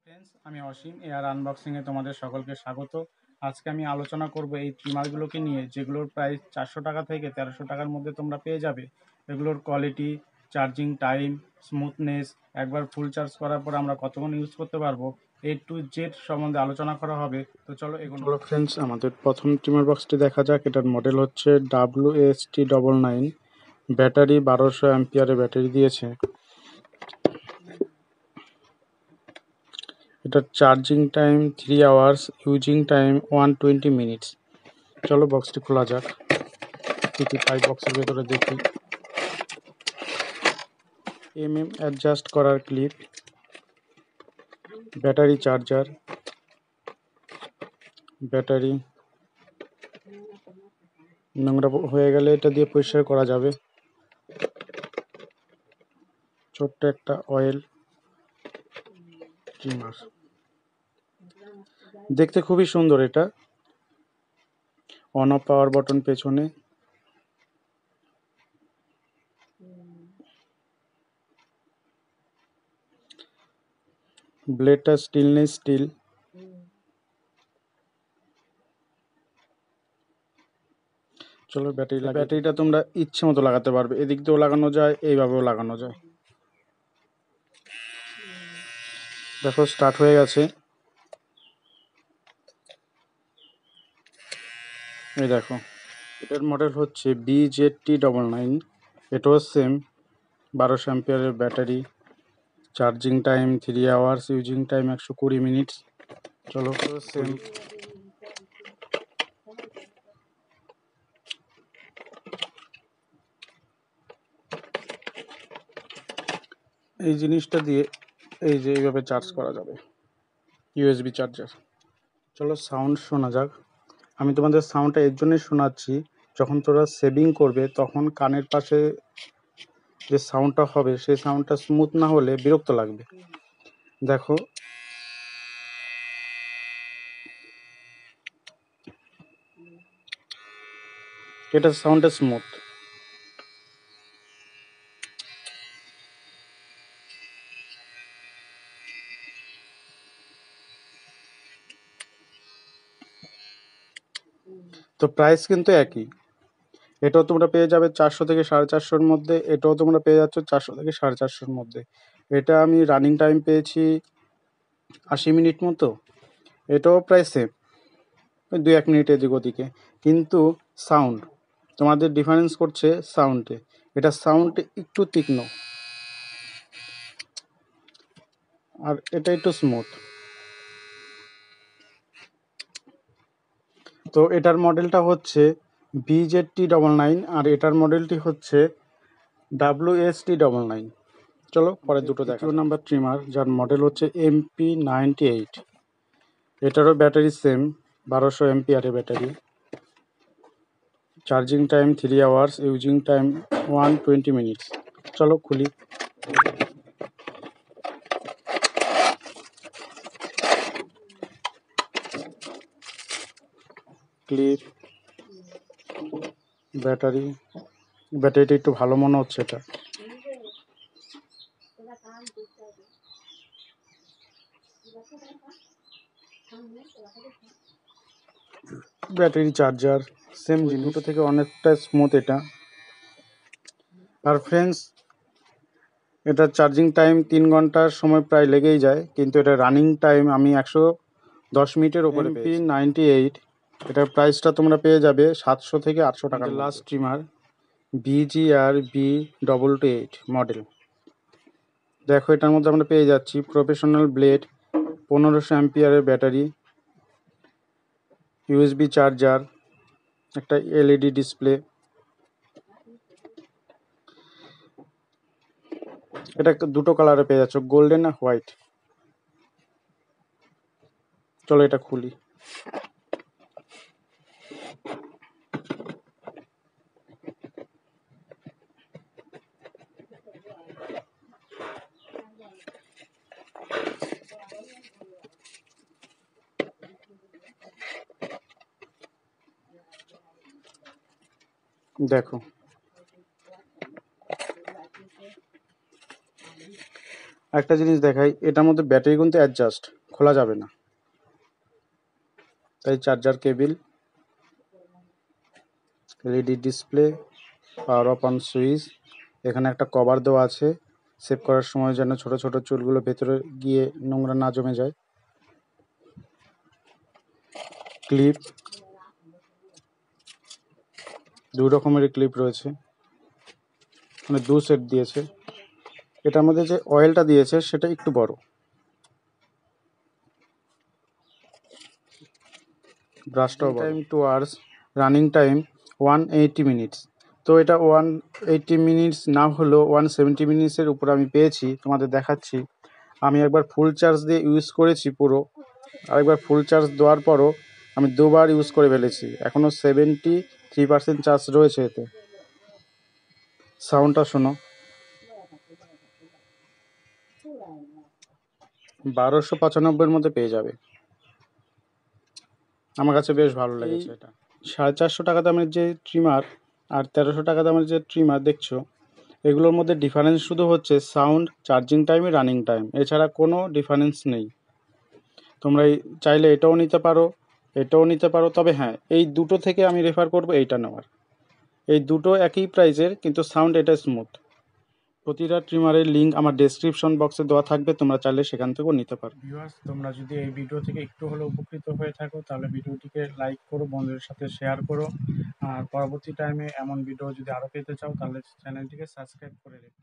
Friends, আমি অসীম air আনবক্সিংয়ে তোমাদের সকলকে স্বাগত। আজকে আমি আলোচনা করব এই ট্রিমারগুলোকে নিয়ে, যেগুলোর প্রাইস 400 টাকা থেকে 1300 টাকার মধ্যে তোমরা পেয়ে যাবে। এগুলোর কোয়ালিটি, চার্জিং টাইম, স্মুথনেস, একবার ফুল চার্জ করার পর আমরা কতক্ষণ ইউজ করতে পারবো, A to Z সম্বন্ধে আলোচনা করা হবে। তো চলো ফ্রেন্ডস, আমাদের প্রথম ট্রিমার বক্সটি দেখা যাক। এটার মডেল হচ্ছে WST99। ব্যাটারি 1200 অ্যাম্পিয়ারের ব্যাটারি দিয়েছে। এটার charging time 3 hours, using time 120 minutes. চলো বক্সটি খোলা যাক, কী কী পাই বক্সের ভেতরে দেখি। অ্যাডজাস্ট করার ক্লিপ, ব্যাটারি চার্জার, ব্যাটারি নোংরা হয়ে গেলে এটা দিয়ে পরিষ্কার করা যাবে। ছোট্ট একটা অয়েল ট্রিমার, দেখতে খুবই সুন্দর। এটা অন অফ পাওয়ার বাটন পেছনে, ব্লেডটা স্টেনলেস স্টিল। চলো ব্যাটারিটা তোমরা ইচ্ছে মতো লাগাতে পারবে, এদিক দিয়েও লাগানো যায়, এইভাবেও লাগানো যায়। দেখো স্টার্ট হয়ে গেছে। এই দেখো, এটার মডেল হচ্ছে BZT99। এটাও সেম 1200 অ্যাম্পিয়ারের battery, charging time 3 hours, using time 120 minutes. চলো সেম। এই জিনিসটা দিয়ে এই যে এইভাবে চার্জ করা যাবে, USB চার্জার। চলো সাউন্ড শোনা যাক। আমি তোমাদের সাউন্ডটা এর জন্যই শোনাচ্ছি, যখন তোরা সেভিং করবে তখন কানের পাশে যে সাউন্ডটা হবে সেই সাউন্ডটা স্মুথ না হলে বিরক্ত লাগবে। দেখো এটা সাউন্ডটা স্মুথ। তো প্রাইস কিন্তু একই। এটাও তোমরা পেয়ে যাবে 400 থেকে 450-এর মধ্যে, এটাও তোমরা পেয়ে যাচ্ছ 400 থেকে 450-এর মধ্যে। এটা আমি রানিং টাইম পেয়েছি 80 মিনিট মতো। এটাও প্রায় সেম, 2-1 মিনিট এদিক ওদিকে। কিন্তু সাউন্ড তোমাদের ডিফারেন্স করছে সাউন্ডে। এটা সাউন্ড একটু তীক্ষ্ণ, আর এটা একটু স্মুথ। তো এটার মডেলটা হচ্ছে BZT99 আর এটার মডেলটি হচ্ছে WST99। চলো পরে দুটো দেখা। 2 নাম্বার ট্রিমার, যার মডেল হচ্ছে MP98। এটারও ব্যাটারি সেম 1200 অ্যাম্পিয়ারের battery, charging time 3 hours, using time 120 minutes. চলো খুলি। ক্লিপ, ব্যাটারিটা একটু ভালো মনে হচ্ছে। এটা ব্যাটারি চার্জার সেম জিনিস, দুটো থেকে অনেকটা স্মুথ এটা। আর ফ্রেন্ডস, এটা চার্জিং টাইম 3 ঘন্টার সময় প্রায় লেগেই যায়, কিন্তু এটা রানিং টাইম আমি 110 মিনিটের ওপরে পেয়েছি। MP98, এটার প্রাইসটা তোমরা পেয়ে যাবে 700 থেকে 800 টাকা। Last trimmer VGR B228 model. দেখো এটার মধ্যে আমরা পেয়ে যাচ্ছি প্রফেশনাল ব্লেড, 1500 অ্যাম্পিয়ারের ব্যাটারি, USB চার্জার, একটা LED ডিসপ্লে। এটা দুটো কালারে পেয়ে যাচ্ছ, গোল্ডেন আর হোয়াইট। চলো এটা খুলি। দেখো একটা জিনিস দেখাই, এটার মধ্যে ব্যাটারি কিন্তু অ্যাডজাস্ট খোলা যাবে না, তাই charger cable, LED display, power of on switch, এখানে একটা কভার দেওয়া আছে সেভ করার সময় যেন ছোট ছোট চুলগুলো ভেতরে গিয়ে নোংরা না জমে যায়। ক্লিপ, দু রকমের ক্লিপ রয়েছে, মানে দু সেট দিয়েছে। এটার মধ্যে যে অয়েলটা দিয়েছে সেটা একটু বড়। ব্রাশটাও time 2 hours, running time 180 minutes. তো এটা 180 মিনিটস না হলেও 170 মিনিটসের উপর আমি পেয়েছি, তোমাদের দেখাচ্ছি। আমি একবার ফুল চার্জ দিয়ে ইউজ করেছি পুরো, আরেকবার ফুল চার্জ দেওয়ার পরও আমি দুবার ইউজ করে ফেলেছি, এখনও 73% চার্জ রয়েছে এতে। সাউন্ডটা শোনো, 1295-এর মধ্যে পেয়ে যাবে। আমার কাছে বেশ ভালো লেগেছে এটা। 450 টাকা দামের যে ট্রিমার আর 1300 টাকা দামের যে ট্রিমার দেখছো, এগুলোর মধ্যে ডিফারেন্স শুধু হচ্ছে sound, charging time, running time, এছাড়া কোনো ডিফারেন্স নেই। তোমরা চাইলে এটাও নিতে পারো, এটাও নিতে পারো, তবে হ্যাঁ, এই দুটো থেকে আমি রেফার করবো এইটা নেওয়ার। এই দুটো একই প্রাইসের, কিন্তু সাউন্ড এটা স্মুথ। প্রতিটা ট্রিমারের লিঙ্ক আমার ডেসক্রিপশন বক্সে দেওয়া থাকবে, তোমরা চাইলে সেখান থেকেও নিতে পারো। ভিউয়ার্স, তোমরা যদি এই ভিডিও থেকে একটু হলেও উপকৃত হয়ে থাকো তাহলে ভিডিওটিকে লাইক করো, বন্ধুদের সাথে শেয়ার করো, আর পরবর্তী টাইমে এমন ভিডিও যদি আরও পেতে চাও তাহলে চ্যানেলটিকে সাবস্ক্রাইব করে রেখো।